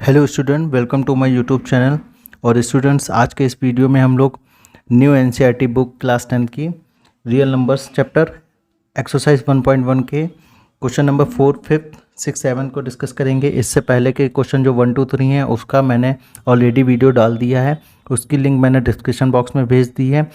Hello student, welcome to my YouTube channel. और students, आज के इस वीडियो में हम लोग न्यू एनसीईआरटी बुक क्लास 10 की रियल नंबर्स चैप्टर एक्सरसाइज 1.1 के क्वेश्चन नंबर 4, 5, 6, 7 को डिस्कस करेंगे। इससे पहले के क्वेश्चन जो 1, 2, 3 हैं उसका मैंने ऑलरेडी वीडियो डाल दिया है, उसकी लिंक मैंने डिस्क्रिप्शन बॉक्स में भेज दी है।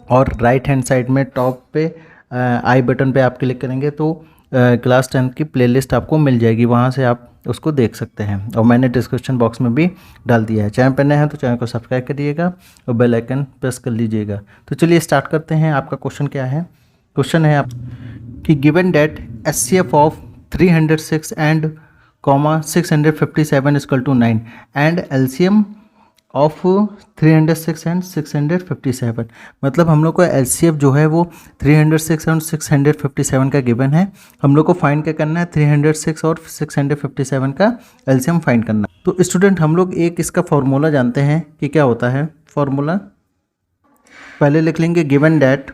और राइट हैंड साइड में टॉप पे आई बटन पे आप क्लिक करेंगे तो क्लास 10 की प्लेलिस्ट आपको मिल जाएगी, वहाँ से आप उसको देख सकते हैं। और मैंने डिस्क्रिप्शन बॉक्स में भी डाल दिया है। चैनल पर नए हैं तो चैनल को सब्सक्राइब करिएगा और बेल आइकन प्रेस कर लीजिएगा। तो चलिए स्टार्ट करते हैं। आपका क्वेश्चन क्या है? क्वेश्चन है आप कि given that HCF of 306 and 657 equal to 9 and LCM of 306 and 657। मतलब हम लोग को एलसीएफ जो है वो 306 और 657 का गिवन है। हम लोग को फाइंड क्या करना है? 306 और 657 का एलसीएम फाइंड करना है। तो स्टूडेंट, हम लोग एक इसका फॉर्मूला जानते हैं कि क्या होता है। फॉर्मूला पहले लिख लेंगे। गिवन डेट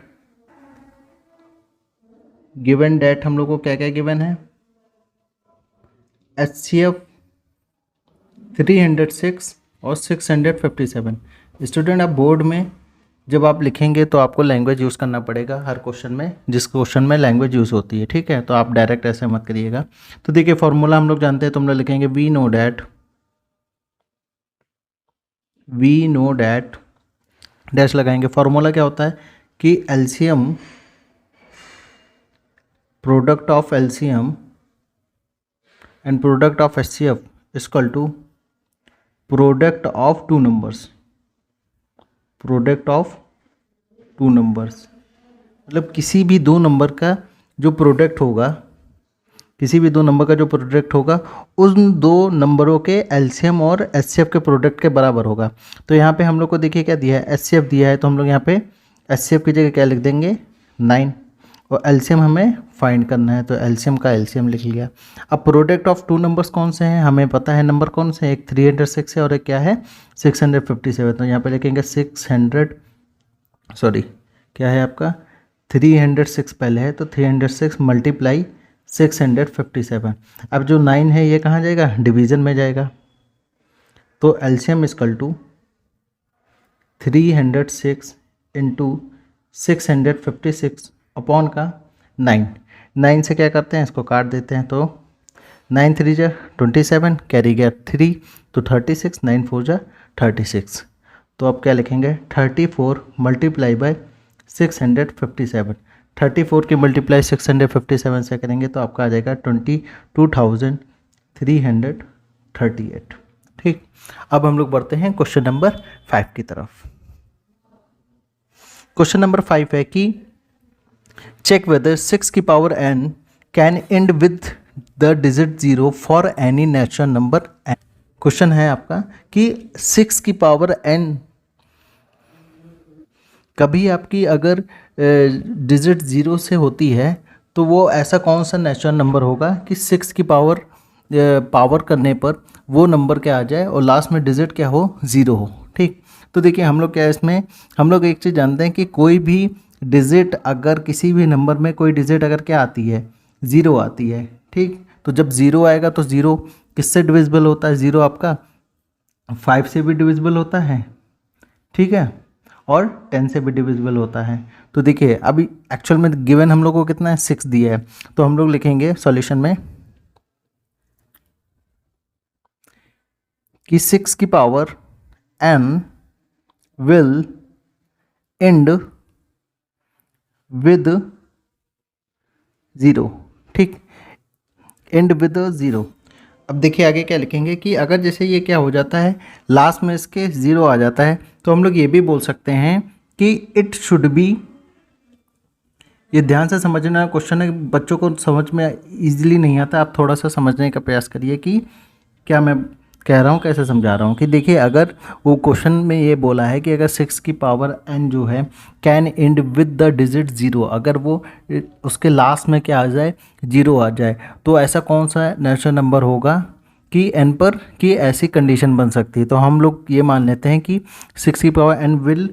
हम लोग को क्या क्या गिवन है? एचसीएफ 306 और 657। स्टूडेंट, आप बोर्ड में जब आप लिखेंगे तो आपको लैंग्वेज यूज़ करना पड़ेगा हर क्वेश्चन में, जिस क्वेश्चन में लैंग्वेज यूज़ होती है, ठीक है। तो आप डायरेक्ट ऐसे मत करिएगा। तो देखिए, फॉर्मूला हम लोग जानते हैं, तो हम लोग लिखेंगे वी नो डैट डैश लगाएंगे। फॉर्मूला क्या होता है कि LCM, product of LCM and product of HCF equal to product of two numbers. मतलब किसी भी दो नंबर का जो प्रोडक्ट होगा उन दो नंबरों के एलसीएम और एचसीएफ के प्रोडक्ट के बराबर होगा। तो यहाँ पे हम लोग को देखिए क्या दिया है? एचसीएफ दिया है, तो हम लोग यहाँ पे एचसीएफ की जगह क्या लिख देंगे? 9। और एलसीएम हमें फाइंड करना है, तो एलसीएम का एलसीएम लिख लिया। अब प्रोडक्ट ऑफ टू नंबर्स कौन से हैं? हमें पता है नंबर कौन से हैं। एक 306 है और एक क्या है? 657। तो यहाँ पे लिखेंगे 306 पहले है, तो 306 मल्टीप्लाई 657। अब जो 9 है ये कहाँ जाएगा? डिवीज़न में जाएगा। तो LCM equal to 306 into 656 upon का 9 से क्या करते हैं? इसको काट देते हैं। तो 9 3 जा 27, कैरी गया 3, तो 36, 9 4 जा 36। तो अब क्या लिखेंगे? 34 मल्टीप्लाई बाय 657। 34 की मल्टीप्लाई 657 से करेंगे तो आपका आ जाएगा 22,338। ठीक। अब हम लोग बढ़ते हैं क्वेश्चन नंबर 5 की तरफ। क्वेश्चन नंबर 5 है कि चेक वेदर 6 की power n can and with the digit 0 for any natural number n। Question है आपका कि 6 की पावर n कभी आपकी अगर डिजिट 0 से होती है तो वो ऐसा कौन सा नेचुरल नंबर होगा कि 6 की पावर करने पर वो नंबर क्या आ जाए और लास्ट में डिजिट क्या हो? 0 हो। ठीक। तो देखिए, हम लोग क्या है इसमें, हम लोग एक चीज़ जानते हैं कि कोई भी डिजिट अगर किसी भी नंबर में कोई डिजिट अगर क्या आती है? 0 आती है। ठीक। तो जब 0 आएगा तो 0 किससे डिविजिबल होता है? 0 आपका 5 से भी डिविजिबल होता है, ठीक है, और 10 से भी डिविजिबल होता है। तो देखिए, अभी एक्चुअल में गिवन हम लोग को कितना है? 6 दिया है। तो हम लोग लिखेंगे सॉल्यूशन में कि 6 की power n will and with 0। ठीक। And with 0। अब देखिए आगे क्या लिखेंगे कि अगर जैसे ये क्या हो जाता है, लास्ट में इसके 0 आ जाता है, तो हम लोग ये भी बोल सकते हैं कि इट शुड बी। ये ध्यान से समझना क्वेश्चन है, बच्चों को समझ में इजीली नहीं आता। आप थोड़ा सा समझने का प्रयास करिए कि क्या मैं कह रहा हूँ, कैसे समझा रहा हूँ। कि देखिए, अगर वो क्वेश्चन में ये बोला है कि अगर 6 की पावर n जो है can and with the digit 0, अगर वो उसके लास्ट में क्या आ जाए? 0 आ जाए, तो ऐसा कौन सा नेचुरल नंबर होगा कि n पर कि ऐसी कंडीशन बन सकती है। तो हम लोग ये मान लेते हैं कि 6 की power n will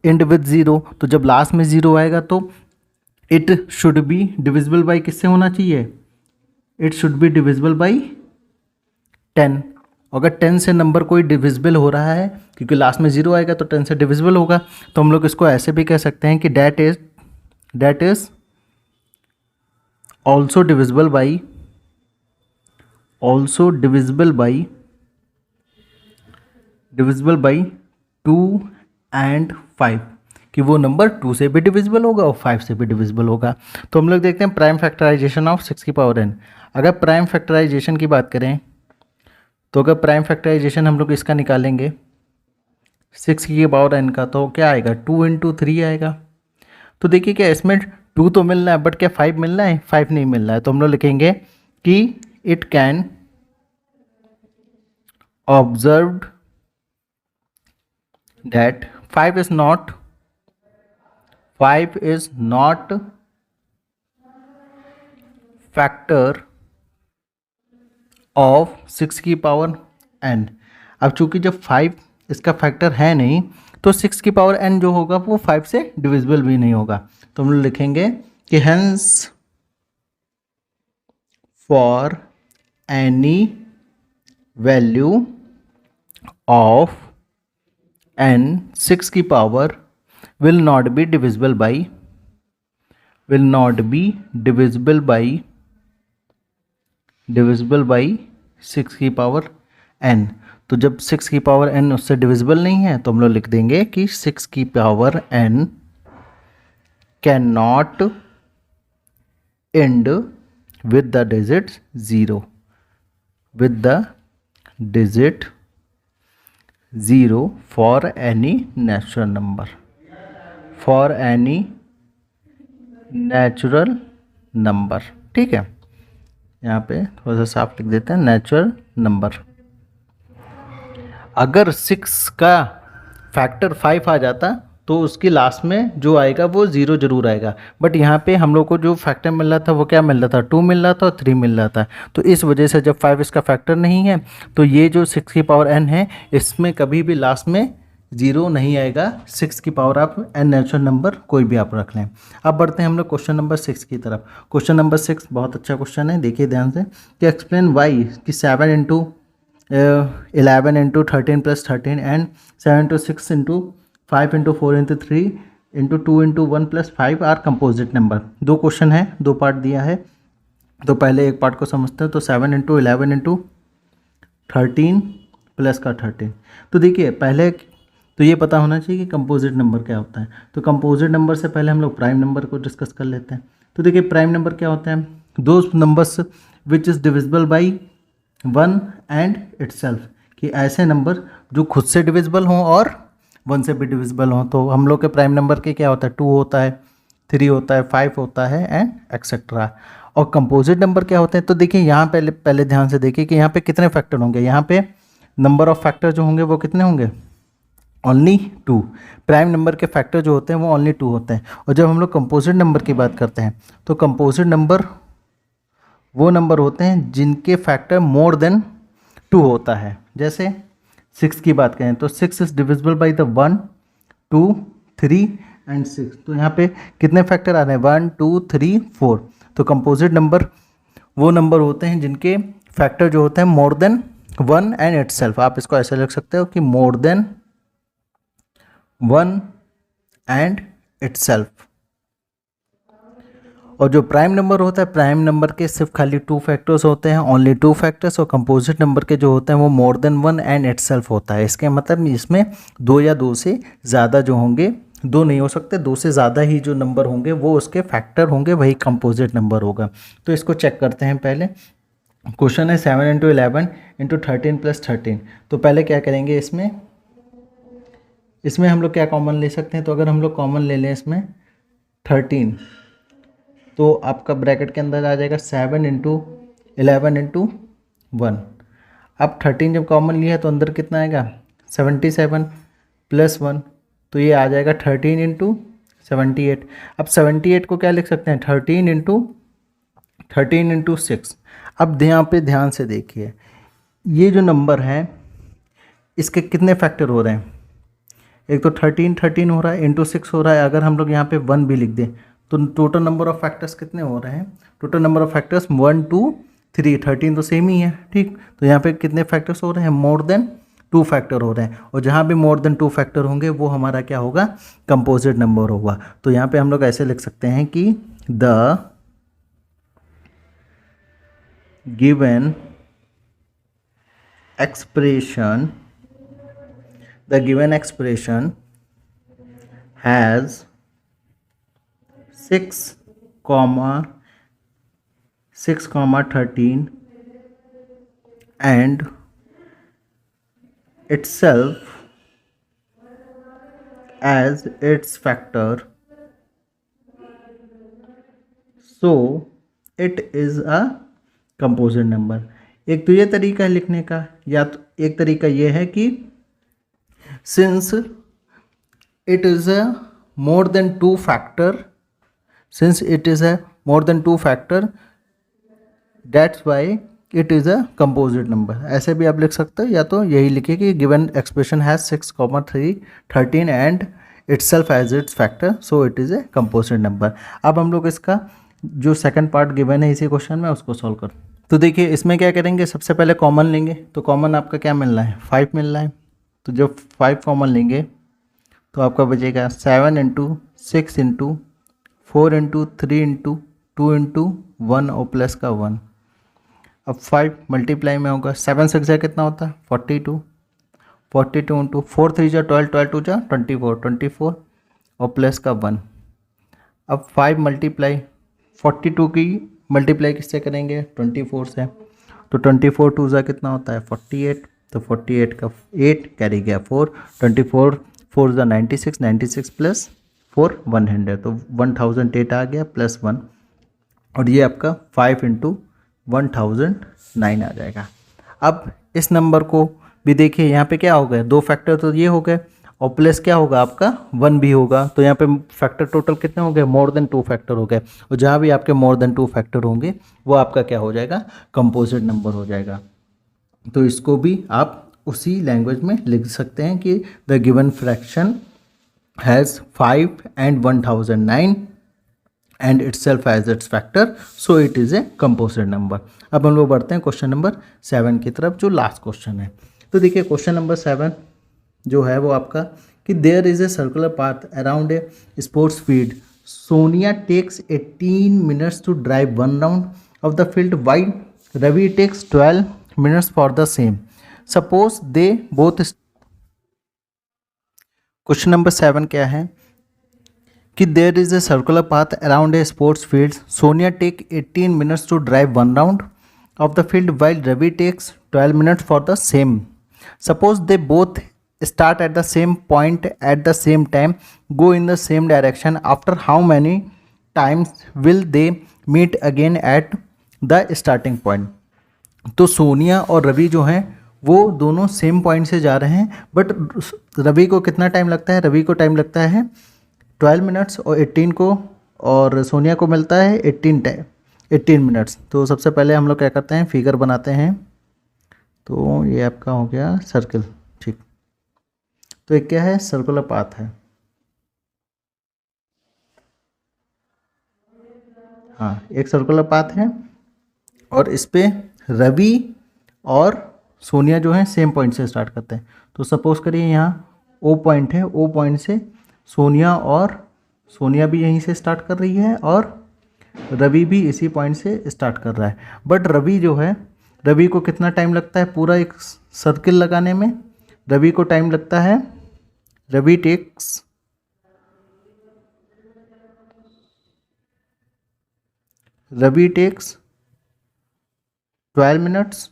and with 0, तो जब लास्ट में 0 आएगा तो it should be divisible by किससे होना चाहिए? It should be divisible by 10। अगर 10 से नंबर कोई डिविजिबल हो रहा है, क्योंकि लास्ट में 0 आएगा तो 10 से डिविजिबल होगा, तो हम लोग इसको ऐसे भी कह सकते हैं कि that is also divisible by 2 and 5, कि वो नंबर 2 से भी डिविजिबल होगा और 5 से भी डिविजिबल होगा। तो हम लोग देखते हैं प्राइम फैक्टराइजेशन ऑफ 6 की पावर n। अगर प्राइम फैक्टराइजेशन की बात करें तो अगर प्राइम फैक्टराइजेशन हम लोग इसका निकालेंगे 6 की पावर n का, तो क्या आएगा 2 इंटू 3 आएगा। तो देखिए क्या इसमें 2 तो मिल रहा है, बट क्या 5 मिल रहा है? 5 नहीं मिल रहा है। तो हम लोग लिखेंगे कि it can observed that 5 is not factor of 6 की पावर n। अब चूंकि जब 5 इसका फैक्टर है नहीं, तो 6 की पावर n जो होगा वो 5 से डिविजिबल भी नहीं होगा। तो हम लोग लिखेंगे कि hence for any value of n 6 की power will not be divisible by 6 की पावर n। तो जब 6 की पावर n उससे डिविजिबल नहीं है, तो हम लोग लिख देंगे कि 6 की power n can not and with the digit 0, with the digit 0 for any natural number, ठीक है। यहाँ पे थोड़ा सा साफ लिख देते हैं, नेचुरल नंबर। अगर 6 का फैक्टर 5 आ जाता तो उसकी लास्ट में जो आएगा वो 0 जरूर आएगा, बट यहाँ पे हम लोग को जो फैक्टर मिल रहा था वो क्या मिल रहा था? 2 मिल रहा था और 3 मिल रहा था। तो इस वजह से जब 5 इसका फैक्टर नहीं है, तो ये जो 6 की पावर n है इसमें कभी भी लास्ट में 0 नहीं आएगा। 6 की पावर आप n नेचुरल नंबर कोई भी आप रख लें। अब बढ़ते हैं हम लोग क्वेश्चन नंबर 6 की तरफ। क्वेश्चन नंबर 6 बहुत अच्छा क्वेश्चन है, देखिए ध्यान से कि एक्सप्लेन वाई कि 7 into 11 into 13 plus 13 and 7 into 6 into 5 into 4 into 3 into 2 into 1 plus 5 are composite number. दो क्वेश्चन है, दो पार्ट दिया है, तो पहले एक पार्ट को समझते हैं। तो 7 इंटू 11 इंटू 13 प्लस का 13। तो देखिए पहले तो ये पता होना चाहिए कि कंपोजिट नंबर क्या होता है। तो कंपोजिट नंबर से पहले हम लोग प्राइम नंबर को डिस्कस कर लेते हैं। तो देखिए प्राइम नंबर क्या होता है? Those numbers which is divisible by 1 and itself, कि ऐसे नंबर जो खुद से डिविजिबल हों और 1 से भी डिविजिबल हों। तो हम लोग के प्राइम नंबर के क्या होता है? 2 होता है, 3 होता है, 5 होता है एंड एक्सेट्रा। और कंपोजिट नंबर क्या होते हैं? तो देखिए यहाँ पहले ध्यान से देखिए कि यहाँ पे कितने फैक्टर होंगे। यहाँ पे नंबर ऑफ फैक्टर जो होंगे वो कितने होंगे? ओनली 2। प्राइम नंबर के फैक्टर जो होते हैं वो ओनली 2 होते हैं। और जब हम लोग कंपोजिट नंबर की बात करते हैं तो कंपोजिट नंबर वो नंबर होते हैं जिनके फैक्टर मोर देन 2 होता है। जैसे 6 की बात करें तो 6 is divisible by the 1, 2, 3 and 6। तो यहाँ पे कितने फैक्टर आ रहे हैं? 1, 2, 3, 4। तो कंपोजिट नंबर वो नंबर होते हैं जिनके फैक्टर जो होते हैं मोर देन 1 एंड इटसेल्फ। आप इसको ऐसे लिख सकते हो कि मोर देन 1 एंड इटसेल्फ। और जो प्राइम नंबर होता है, प्राइम नंबर के सिर्फ खाली 2 फैक्टर्स होते हैं, ओनली 2 फैक्टर्स। और कंपोजिट नंबर के जो होते हैं वो मोर देन 1 एंड इटसेल्फ होता है। इसके मतलब इसमें 2 या 2 से ज़्यादा जो होंगे, 2 नहीं हो सकते, 2 से ज़्यादा ही जो नंबर होंगे वो उसके फैक्टर होंगे, वही कंपोजिट नंबर होगा। तो इसको चेक करते हैं। पहले क्वेश्चन है 7 इंटू 11 इंटू 13 प्लस 13। तो पहले क्या करेंगे, इसमें हम लोग क्या कॉमन ले सकते हैं? तो अगर हम लोग कॉमन ले लें इसमें 13, तो आपका ब्रैकेट के अंदर आ जाएगा 7 इंटू 11 इंटू 1। अब 13 जब कॉमन लिया तो अंदर कितना आएगा? 77 प्लस 1, तो ये आ जाएगा 13 इंटू 78। अब 78 को क्या लिख सकते हैं? 13 इंटू 6। अब यहाँ पे ध्यान से देखिए, ये जो नंबर है इसके कितने फैक्टर हो रहे हैं? एक तो 13 हो रहा है, इंटू 6 हो रहा है। अगर हम लोग यहाँ पे 1 भी लिख दें तो टोटल नंबर ऑफ फैक्टर्स कितने हो रहे हैं? टोटल नंबर ऑफ फैक्टर्स 1, 2, 3, 13 तो सेम ही है, ठीक। तो यहाँ पे कितने फैक्टर्स हो रहे हैं, मोर देन 2 फैक्टर हो रहे हैं, और जहाँ भी मोर देन 2 फैक्टर होंगे वो हमारा क्या होगा, कंपोजिट नंबर होगा। तो यहाँ पे हम लोग ऐसे लिख सकते हैं कि the given expression has 6, 13 and itself as its factor, so it is a composite number। एक तो ये तरीका है लिखने का, या तो एक तरीका ये है कि since it is a more than 2 factor that's why it is a composite number. ऐसे भी आप लिख सकते हो, या तो यही लिखिए कि given expression has 6, 3, 13 and itself as its factor, so it is a composite number. अब हम लोग इसका जो सेकंड पार्ट गिवन है इसी क्वेश्चन में उसको सॉल्व कर। तो देखिए इसमें क्या करेंगे, सबसे पहले कॉमन लेंगे। तो कॉमन आपका क्या मिल रहा है, 5 मिल रहा है। तो जब 5 कॉमन लेंगे तो आपका बचेगा 7 × 6 × 4 × 3 × 2 × 1 और प्लस का 1। अब 5 मल्टीप्लाई में होगा, 7 6 जा कितना होता है 42, 42 × 4 3 जा 12, 12 2 जा 24 और प्लस का 1। अब 5 मल्टीप्लाई 42 की मल्टीप्लाई किससे करेंगे, 24 से। तो 24 2 जा कितना होता है 48, तो 48 का 8 कैरी गया 4, 24 4 जा 96, 96 प्लस 4 100, तो 1008 आ गया प्लस 1, और ये आपका 5 × 1009 आ जाएगा। अब इस नंबर को भी देखिए, यहाँ पे क्या हो गया, 2 फैक्टर तो ये हो गए, और प्लस क्या होगा आपका 1 भी होगा। तो यहाँ पे फैक्टर टोटल कितने हो गए, मोर देन 2 फैक्टर हो गए, और जहाँ भी आपके मोर देन 2 फैक्टर होंगे वो आपका क्या हो जाएगा, कंपोजिट नंबर हो जाएगा। तो इसको भी आप उसी लैंग्वेज में लिख सकते हैं कि the given fraction has 5 and 1009 and itself as its factor, so it is a composite number। अब हम लोग बढ़ते हैं क्वेश्चन नंबर 7 की तरफ, जो लास्ट क्वेश्चन है। तो देखिए क्वेश्चन नंबर 7 जो है वो आपका कि there is a circular path around a sports field, Sonia takes 18 minutes to drive 1 round of the field while Ravi takes 12 minutes for the same, suppose they both. Question number 7 क्या है कि there is a circular path around a sports field, Sonia take 18 minutes to drive 1 round of the field while Ravi takes 12 minutes for the same, suppose they both start at the same point at the same time, go in the same direction, after how many times will they meet again at the starting point। तो सोनिया और रवि जो हैं वो दोनों same point से जा रहे हैं, बट रवि को कितना टाइम लगता है, रवि को टाइम लगता है 12 मिनट्स और 18 को, और सोनिया को मिलता है 18 मिनट्स। तो सबसे पहले हम लोग क्या करते हैं, फिगर बनाते हैं। तो ये आपका हो गया सर्कल, ठीक। तो एक क्या है, सर्कुलर पाथ है, हाँ एक सर्कुलर पाथ है, और इस पे रवि और सोनिया जो है सेम पॉइंट से स्टार्ट करते हैं। तो सपोज करिए यहाँ ओ पॉइंट है, ओ पॉइंट से सोनिया भी यहीं से स्टार्ट कर रही है, और रवि भी इसी पॉइंट से स्टार्ट कर रहा है। बट रवि जो है, रवि को कितना टाइम लगता है पूरा एक सर्किल लगाने में, रवि को टाइम लगता है, Ravi takes 12 minutes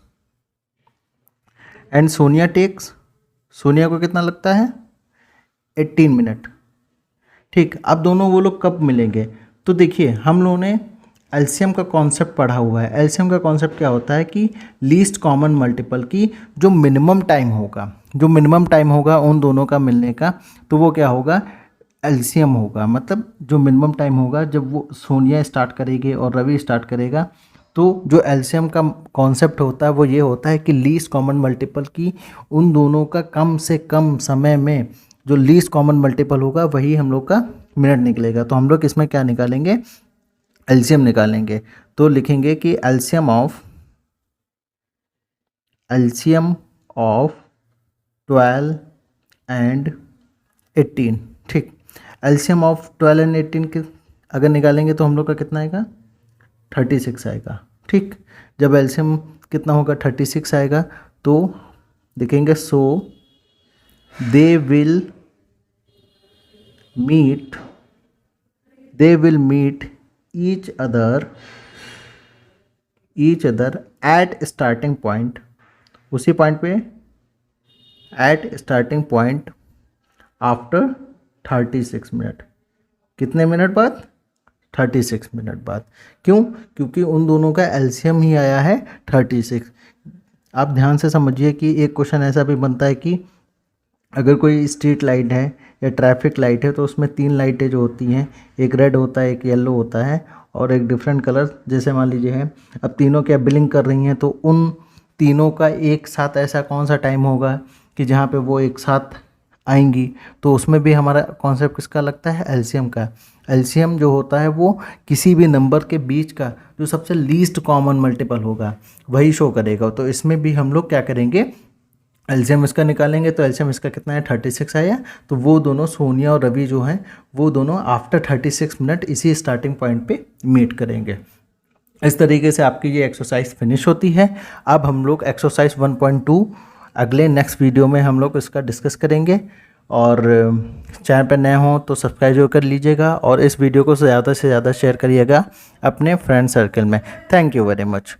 and Sonia को कितना लगता है 18 मिनट, ठीक। अब दोनों वो लोग कब मिलेंगे, तो देखिए हम लोगों ने एलसीएम का कॉन्सेप्ट पढ़ा हुआ है। एलसीएम का कॉन्सेप्ट क्या होता है कि लीस्ट कॉमन मल्टीपल की जो मिनिमम टाइम होगा उन दोनों का मिलने का, तो वो क्या होगा, एलसीएम होगा। मतलब जो मिनिमम टाइम होगा जब वो सोनिया स्टार्ट करेगी और रवि स्टार्ट करेगा, तो जो एलसीएम का कॉन्सेप्ट होता है वो ये होता है कि लीस्ट कॉमन मल्टीपल की उन दोनों का कम से कम समय में जो लीस्ट कॉमन मल्टीपल होगा वही हम लोग का मिनट निकलेगा। तो हम लोग इसमें क्या निकालेंगे, एलसीएम निकालेंगे। तो लिखेंगे कि LCM of LCM of 12 and 18। ठीक, एलसीएम ऑफ 12 एंड 18 के अगर निकालेंगे तो हम लोग का कितना आएगा, 36 आएगा। ठीक, जब एलसीएम कितना होगा, 36 आएगा, तो देखेंगे so they will meet each other at starting point, उसी पॉइंट पे at starting point after 36 minute. कितने मिनट बाद, 36 मिनट बाद। क्यों, क्योंकि उन दोनों का एलसीएम ही आया है 36। आप ध्यान से समझिए कि एक क्वेश्चन ऐसा भी बनता है कि अगर कोई स्ट्रीट लाइट है या ट्रैफिक लाइट है तो उसमें 3 लाइटें जो होती हैं, एक रेड होता है, एक येलो होता है और एक डिफरेंट कलर, जैसे मान लीजिए है, अब तीनों क्या ब्लिंक कर रही हैं, तो उन तीनों का एक साथ ऐसा कौन सा टाइम होगा कि जहाँ पे वो एक साथ आएंगी, तो उसमें भी हमारा कॉन्सेप्ट किसका लगता है, एलसीएम का। एलसीएम जो होता है वो किसी भी नंबर के बीच का जो सबसे लीस्ट कॉमन मल्टीपल होगा वही शो करेगा। तो इसमें भी हम लोग क्या करेंगे, एलसीएम इसका निकालेंगे, तो एलसीएम इसका कितना है, 36 आया। तो वो दोनों सोनिया और रवि जो हैं वो दोनों आफ्टर 36 मिनट इसी स्टार्टिंग पॉइंट पे मीट करेंगे। इस तरीके से आपकी ये एक्सरसाइज फिनिश होती है। अब हम लोग एक्सरसाइज 1.2 अगले नेक्स्ट वीडियो में हम लोग इसका डिस्कस करेंगे। और चैनल पर नए हों तो सब्सक्राइब जरूर कर लीजिएगा और इस वीडियो को ज़्यादा से ज़्यादा शेयर करिएगा अपने फ्रेंड सर्कल में। Thank you very much.